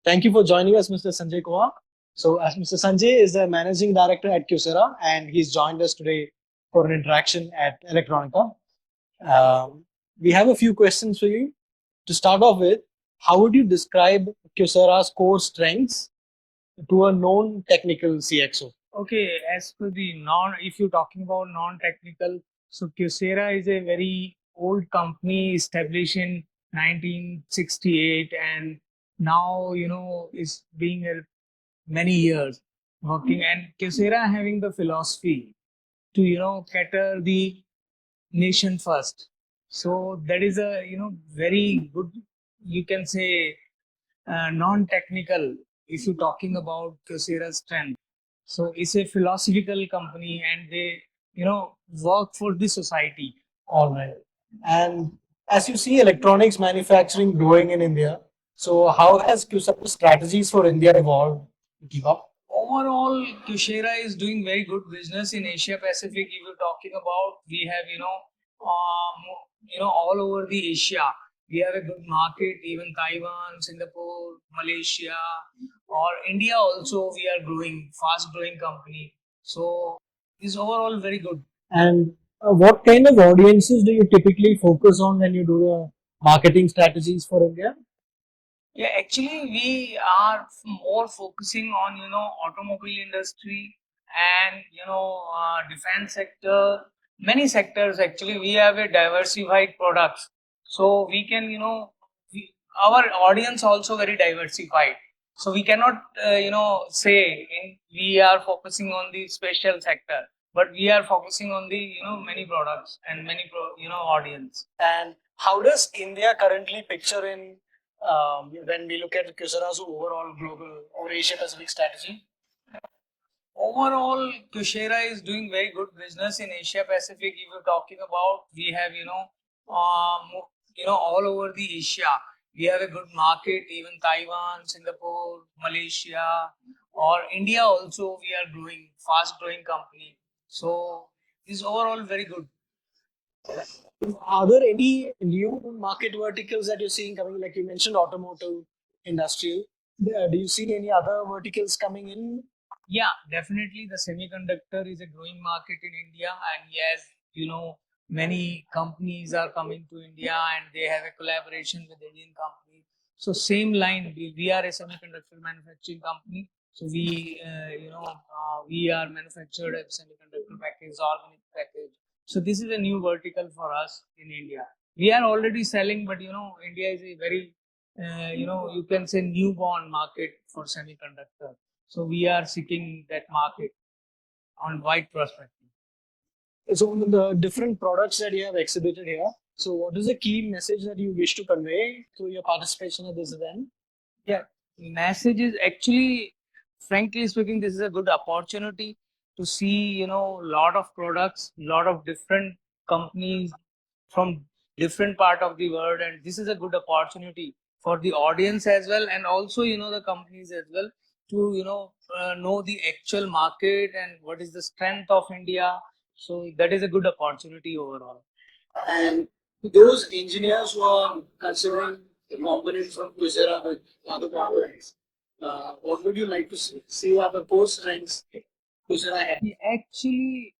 Thank you for joining us, Mr. Sanjay Kumar. So, as Mr. Sanjay is the managing director at Kyocera, and he's joined us today for an interaction at Electronica. Um, we have a few questions for you. To start off with, how would you describe Kyocera's core strengths to a known technical CXO? Okay, as for the if you're talking about non-technical, so Kyocera is a very old company established in 1968, and now is being many years working. And Kyocera having the philosophy to cater the nation first. So that is a very good, you can say, non-technical. If you're talking about Kyocera's strength, so it's a philosophical company, and they work for the society. All right. And as you see electronics manufacturing growing in India, so how has Kyocera's strategies for India evolved to keep up? Overall, Kyocera is doing very good business in Asia Pacific. If you're talking about, we have all over the Asia. We have a good market, even Taiwan, Singapore, Malaysia, or India also. We are growing, fast growing company. So it's overall very good. And what kind of audiences do you typically focus on when you do the marketing strategies for India? Yeah, actually, we are more focusing on automobile industry and defense sector. Many sectors actually we have a diversified products, so we can our audience also very diversified. So we cannot say we are focusing on the special sector, but we are focusing on the many products and many audience. And how does India currently picture in when we look at Kyocera's overall global or Asia Pacific strategy? Overall, Kyocera is doing very good business in Asia Pacific. If you're talking about, we have all over the Asia. We have a good market, even Taiwan, Singapore, Malaysia, or India also. We are growing, fast growing company. So it's overall very good. Are there any new market verticals that you're seeing coming? Like you mentioned, automotive, industrial. Do you see any other verticals coming in? Yeah, definitely the semiconductor is a growing market in India, and yes, many companies are coming to India and they have a collaboration with Indian companies. So same line, we are a semiconductor manufacturing company. So we are manufactured a semiconductor package, organic package. So this is a new vertical for us in India. We are already selling, but India is a very you can say newborn market for semiconductor. So we are seeking that market on wide perspective. So the different products that you have exhibited here. So what is the key message that you wish to convey through your participation at this event? Yeah, message is actually, frankly speaking, this is a good opportunity to see lot of products, lot of different companies from different part of the world, and this is a good opportunity for the audience as well, and also the companies as well to know the actual market and what is the strength of India. So that is a good opportunity overall. And those engineers who are considering the components from Kyocera with other components, what would you like to see are the core strengths Kyocera has? Actually,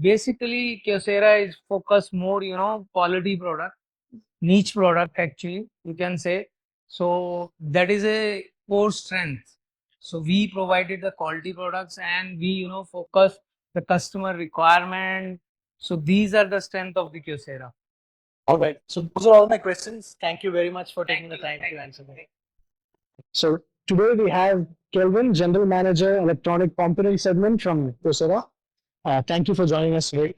basically, Kyocera is focused more, quality product, niche product. Actually, you can say. So that is a core strength. So we provided the quality products, and we, focus the customer requirement. So these are the strength of the Kyocera. All right. So those are all my questions. Thank you very much for taking the time to answer them. So today we have Kelvin, General Manager, Electronic Component Segment from Kyocera. Thank you for joining us today.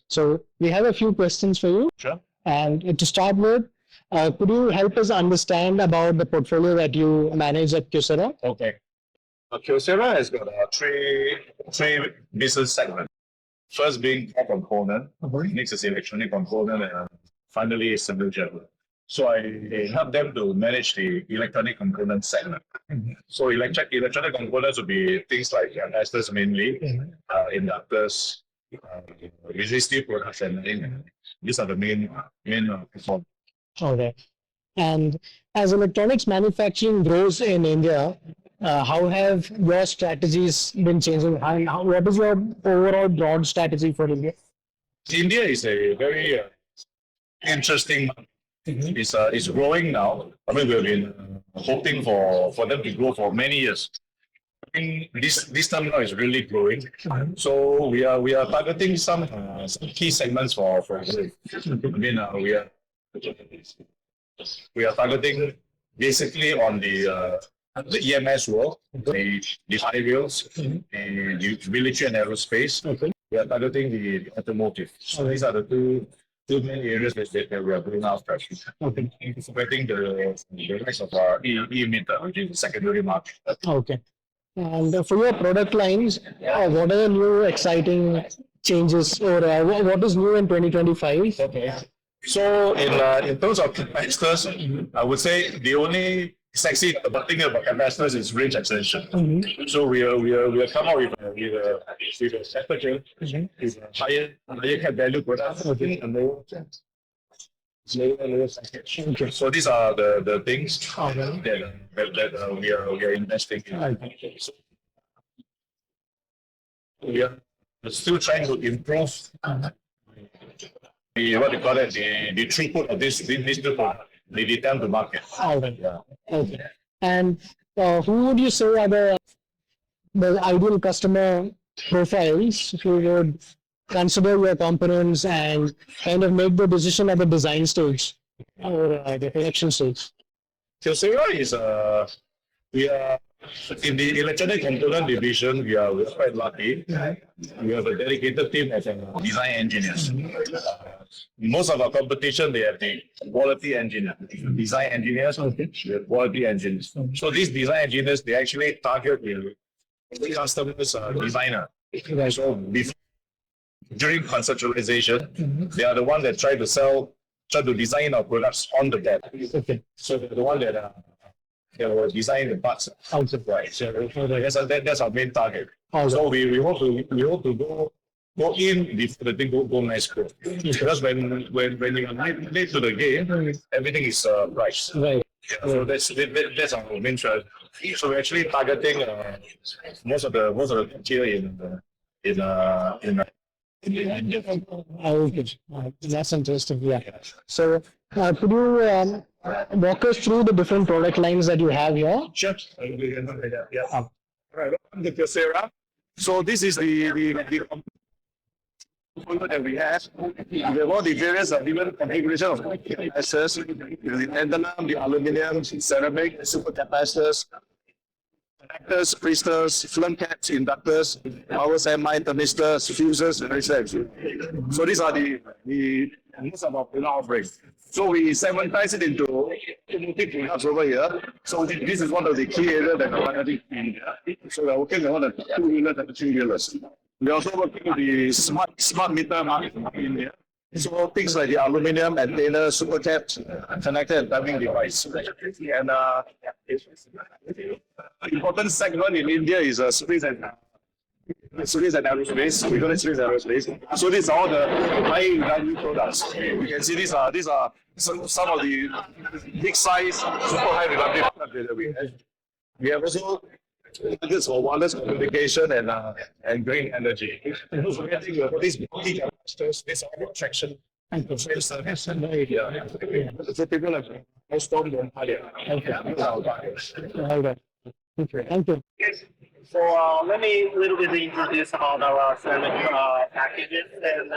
So we have a few questions for you. Sure. And to start with, could you help us understand about the portfolio that you manage at Kyocera? Okay. Kyocera has got three business segments. First being core component, next is electronic component, and finally assembly general. So I help them to manage the electronic component segment. So electronic components would be things like capacitors mainly, inductors, resistive products, and these are the main components. Okay. And as electronics manufacturing grows in India, how have your strategies been changing? And what is your overall broad strategy for India? India is a very interesting. It's growing now. I mean, we've been hoping for them to grow for many years. I think this time now is really growing. So we are targeting some key segments for growth. I mean, we are targeting basically on the EMS world, the high wheels, the military and aerospace. Okay. We are targeting the automotive. So these are the two main areas that we are going after. Okay. Supporting the rest of our e-meter, which is the secondary market. Okay. And for your product lines, what are the new exciting changes or what is new in 2025? Okay. So in terms of capacitors, I would say the only sexy thing about capacitors is range extension. So we are come out with a temperature with a higher cap value product and lower package. Okay. So these are the things that we are investing in. So we are still trying to improve what you call it, the throughput of this new product, the time to market. Okay. Okay. And who would you say are the ideal customer profiles who would consider your components and kind of make the decision at the design stage or the production stage? Kyocera is we are in the electronic component division. We're quite lucky. We have a dedicated team of design engineers. Most of our competition, they have the quality engineer, design engineers. We have quality engineers. So these design engineers, they actually target the customer's designer. So during conceptualization, they are the one that try to design our products on the deck. Okay. So they're the one that they will design the parts outside. Right. So that's our main target. So we hope to go in before the thing go nice growth. Because when you are late to the game, everything is priced. Right. Yeah, so that's our main strategy. So we're actually targeting most of the tier in Okay. That's interesting. Yeah. So could you walk us through the different product lines that you have here? Sure. Yeah. All right. Welcome to Kyocera. So this is the component that we have. We have all the various different configuration of capacitors, the tantalum, the aluminum, ceramic, super capacitors, connectors, resistors, film caps, inductors, power semi, thermistors, fuses, and resistors. So these are the most of our product offerings. So we segmentize it into automotive products over here. So this is one of the key areas that we're targeting in India. So we're working on the two-wheelers and the three-wheelers. We're also working with the smart meter market in India. So things like the aluminum antenna, super caps, connector and timing device. And important segment in India is space and aerospace. We call it space aerospace. So these are all the high value products. You can see these are some of the big size, super high reliability products that we have. We have also targets for wireless communication and green energy. So we have these big capacitors, these are traction and control service in the area. So people have stormed on higher. All right. Okay. Thank you. So let me a little bit introduce about our ceramic packages. And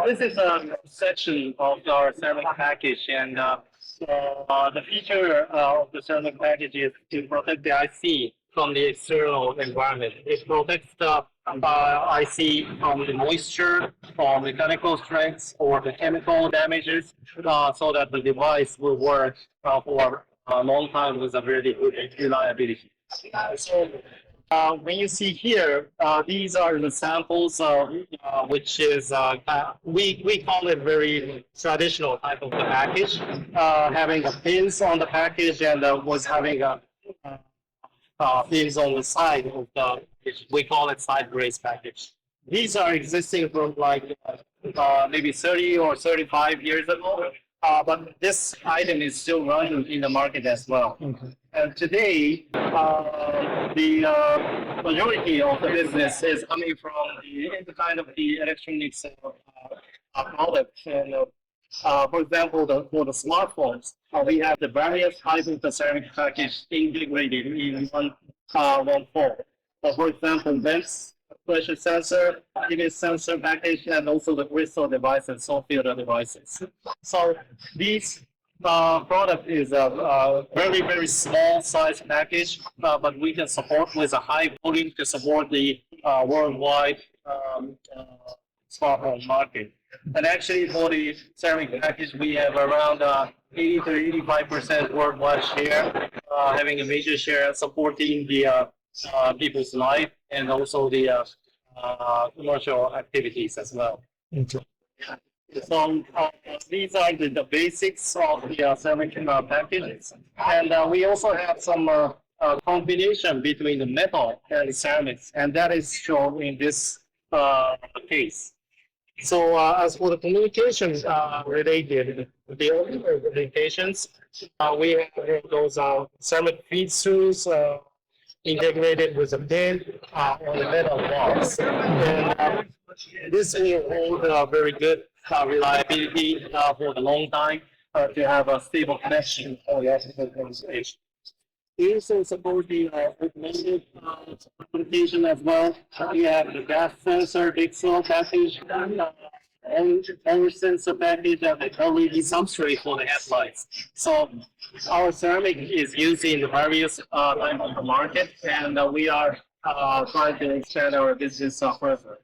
this is a section of our ceramic package. And the feature of the ceramic package is to protect the IC from the external environment. It protects the IC from the moisture, from mechanical strengths, or the chemical damages, so that the device will work for a long time with a very good reliability. So when you see here, these are the samples, which is we call it very traditional type of the package, having a pins on the package and was having a pins on the side of the. We call it side brace package. These are existing from like maybe 30 or 35 years ago. but this item is still running in the market as well. And today, the majority of the business is coming from the kind of the electronics products. And for example, for the smartphones, we have the various types of the ceramic package integrated in one phone. For example, lens, pressure sensor, image sensor package, and also the crystal devices, soft filter devices. So these product is a very, very small size package, but we can support with a high volume to support the worldwide smartphone market. And actually, for the ceramic package, we have around 80 to 85% worldwide share, having a major share supporting the people's life and also the commercial activities as well. So these are the basics of the ceramic packages, and we also have some combination between the metal and ceramics, and that is shown in this case. So as for the communications related, the other communications, we have those ceramic feed screws integrated with a pin on the metal box. And this will hold very good reliability for the long time to have a stable connection for the optical communication. We also support the automotive application as well. We have the gas sensor, pixel package, and sensor package, and the LED substrate for the headlights. So our ceramic is used in the various types of the market, and we are trying to expand our business further.